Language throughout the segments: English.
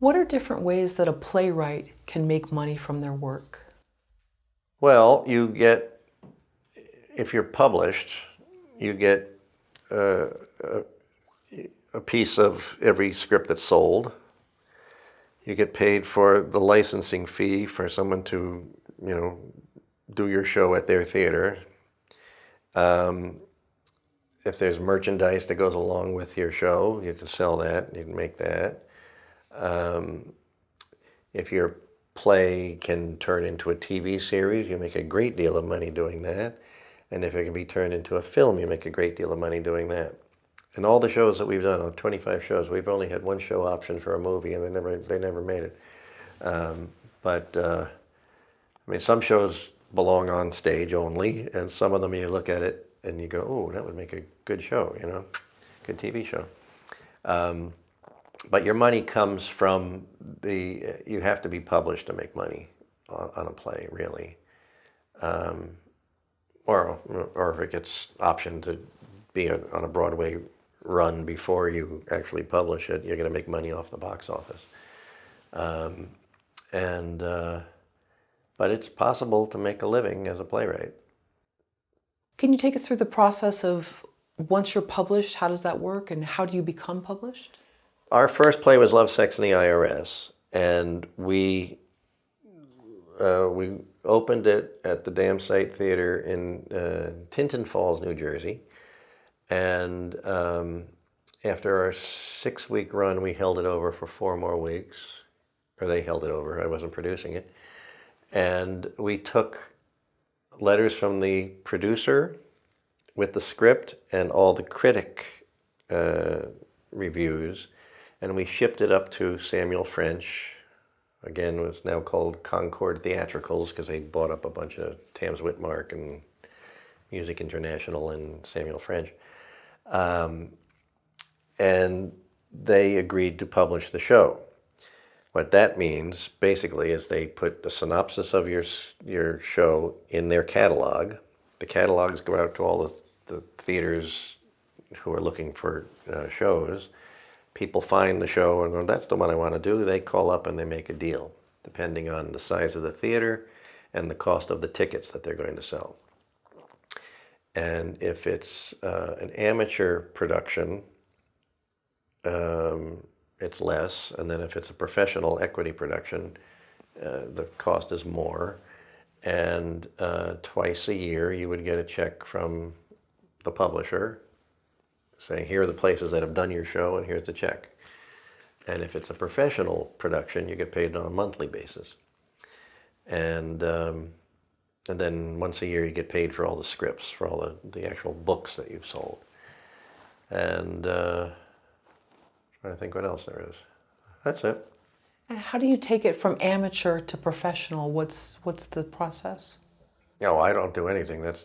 What are different ways that a playwright can make money from their work? Well, you get, if you're published, you get uh, a piece of every script that's sold. You get paid for the licensing fee for someone to, do your show at their theater. Um, if there's merchandise that goes along with your show, you can sell that, you can make that. Um, if your play can turn into a TV series, you make a great deal of money doing that. And if it can be turned into a film, you make a great deal of money doing that. And all the shows that we've done, 25 shows, we've only had one show option for a movie, and they never made it. But some shows belong on stage only, and some of them you look at it and you go, "Oh, that would make a good show," good TV show. But your money comes from you have to be published to make money on a play, really. Or if it gets optioned to be on a Broadway run before you actually publish it, you're going to make money off the box office. But it's possible to make a living as a playwright. Can you take us through the process of once you're published, how does that work and how do you become published? Our first play was Love, Sex, and the IRS, and we opened it at the Dam Site Theater in Tinton Falls, New Jersey. And after our 6-week run, we held it over for 4 more weeks. Or they held it over, I wasn't producing it. And we took letters from the producer with the script and all the critic reviews, and we shipped it up to Samuel French. Again, it was now called Concord Theatricals because they bought up a bunch of Tams Whitmark and Music International and Samuel French. And they agreed to publish the show. What that means, basically, is they put the synopsis of your show in their catalog. The catalogs go out to all the theaters who are looking for shows. People find the show and go, "That's the one I want to do." They call up and they make a deal, depending on the size of the theater and the cost of the tickets that they're going to sell. And if it's an amateur production, it's less. And then if it's a professional equity production, the cost is more. And twice a year, you would get a check from the publisher saying, "Here are the places that have done your show, and here's the check." And if it's a professional production, you get paid on a monthly basis. And then once a year, you get paid for all the scripts, for all the actual books that you've sold. And trying to think what else there is. That's it. And how do you take it from amateur to professional? What's the process? No, I don't do anything. That's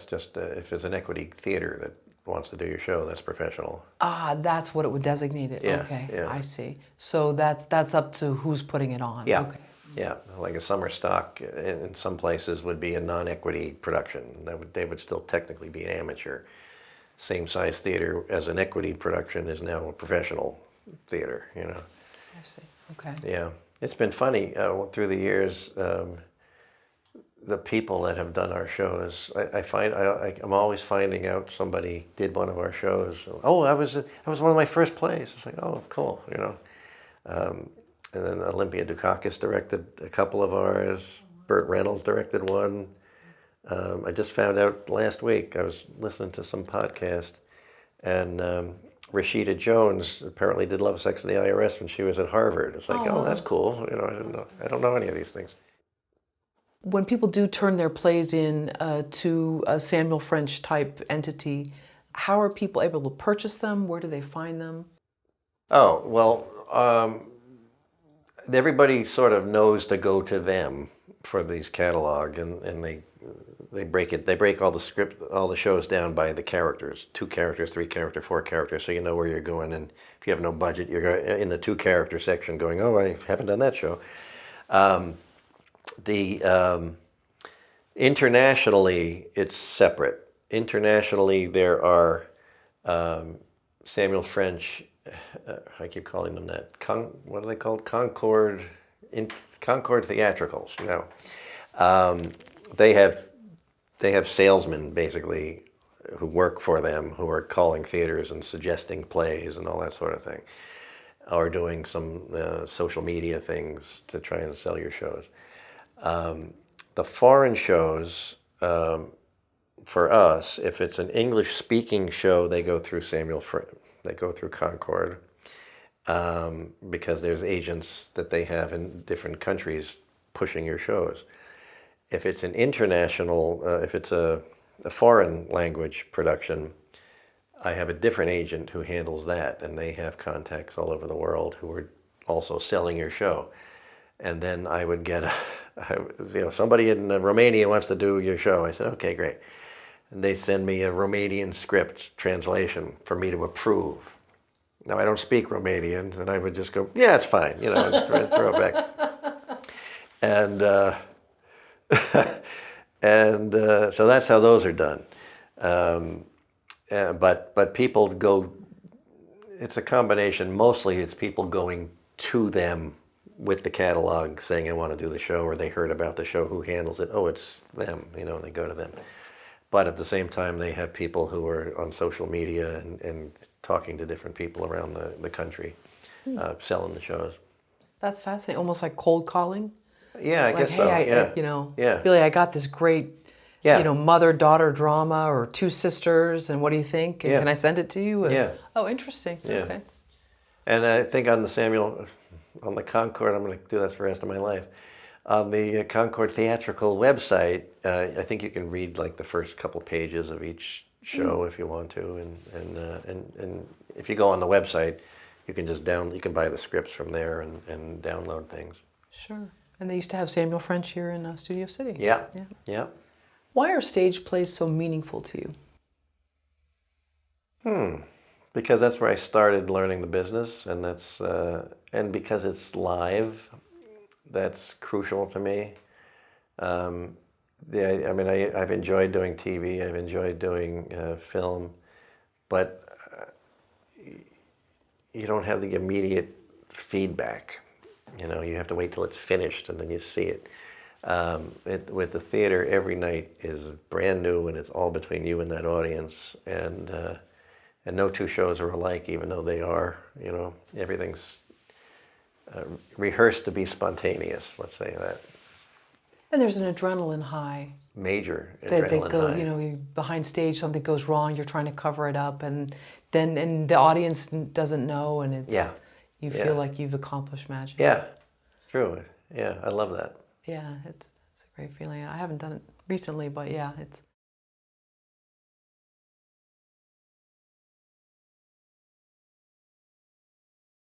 just if it's an equity theater that wants to do your show, that's professional. Ah, that's what it would designate it. Yeah, Okay, yeah. I see. So that's up to who's putting it on. Yeah. Okay. Yeah, like a summer stock in some places would be a non-equity production. They would still technically be an amateur. Same size theater as an equity production is now a professional theater, I see. Okay. Yeah, it's been funny through the years. The people that have done our shows, I'm always finding out somebody did one of our shows. "Oh, that was one of my first plays." It's like, "Oh, cool," And then Olympia Dukakis directed a couple of ours. Burt Reynolds directed one. I just found out last week, I was listening to some podcast, and Rashida Jones apparently did Love, Sex, and the IRS when she was at Harvard. It's like, oh, that's cool. I don't know any of these things. When people do turn their plays in to a Samuel French type entity, how are people able to purchase them? Where do they find them? Oh, well, everybody sort of knows to go to them for these catalog, and they break all the shows down by the characters, 2 characters, 3 characters, 4 characters, so you know where you're going. And if you have no budget, you're in the 2 character section going, "Oh, I haven't done that show." Internationally, it's separate. Internationally, there are Samuel French I keep calling them that. What are they called? Concord Theatricals. You know, they have salesmen basically who work for them who are calling theaters and suggesting plays and all that sort of thing, or doing some social media things to try and sell your shows. The foreign shows, for us, if it's an English-speaking show, they go through they go through Concord, because there's agents that they have in different countries pushing your shows. If it's an international, if it's a foreign language production, I have a different agent who handles that, and they have contacts all over the world who are also selling your show. And then I would get somebody in Romania wants to do your show. I said, okay, great. And they send me a Romanian script translation for me to approve. Now, I don't speak Romanian, and I would just go, yeah, it's fine, and throw it back. And so that's how those are done. But people go, it's a combination. Mostly it's people going to them with the catalog saying, I want to do the show, or they heard about the show, who handles it. Oh, it's them, and they go to them. But at the same time, they have people who are on social media and talking to different people around the country, selling the shows. That's fascinating. Almost like cold calling. Yeah, I guess so. Yeah. Billy, I got this great, mother-daughter drama or two sisters, and what do you think? And can I send it to you? And, oh, interesting. Yeah. Okay. And I think on the Concord, I'm going to do that for the rest of my life. On the Concord Theatrical website, I think you can read like the first couple pages of each show if you want to, and if you go on the website, you can just you can buy the scripts from there and download things. Sure. And they used to have Samuel French here in Studio City. Yeah. Why are stage plays so meaningful to you? Because that's where I started learning the business, and that's and because it's live, that's crucial to me. I've enjoyed doing TV, I've enjoyed doing film, but you don't have the immediate feedback. You have to wait till it's finished and then you see it. With the theater, every night is brand new, and it's all between you and that audience. And no two shows are alike, even though they are. Everything's rehearsed to be spontaneous. Let's say that. And there's an adrenaline high. Major They adrenaline go, high. You're behind stage, something goes wrong, you're trying to cover it up, and the audience doesn't know, and it's you feel like you've accomplished magic. Yeah, true. Yeah, I love that. Yeah, it's a great feeling. I haven't done it recently, but yeah, it's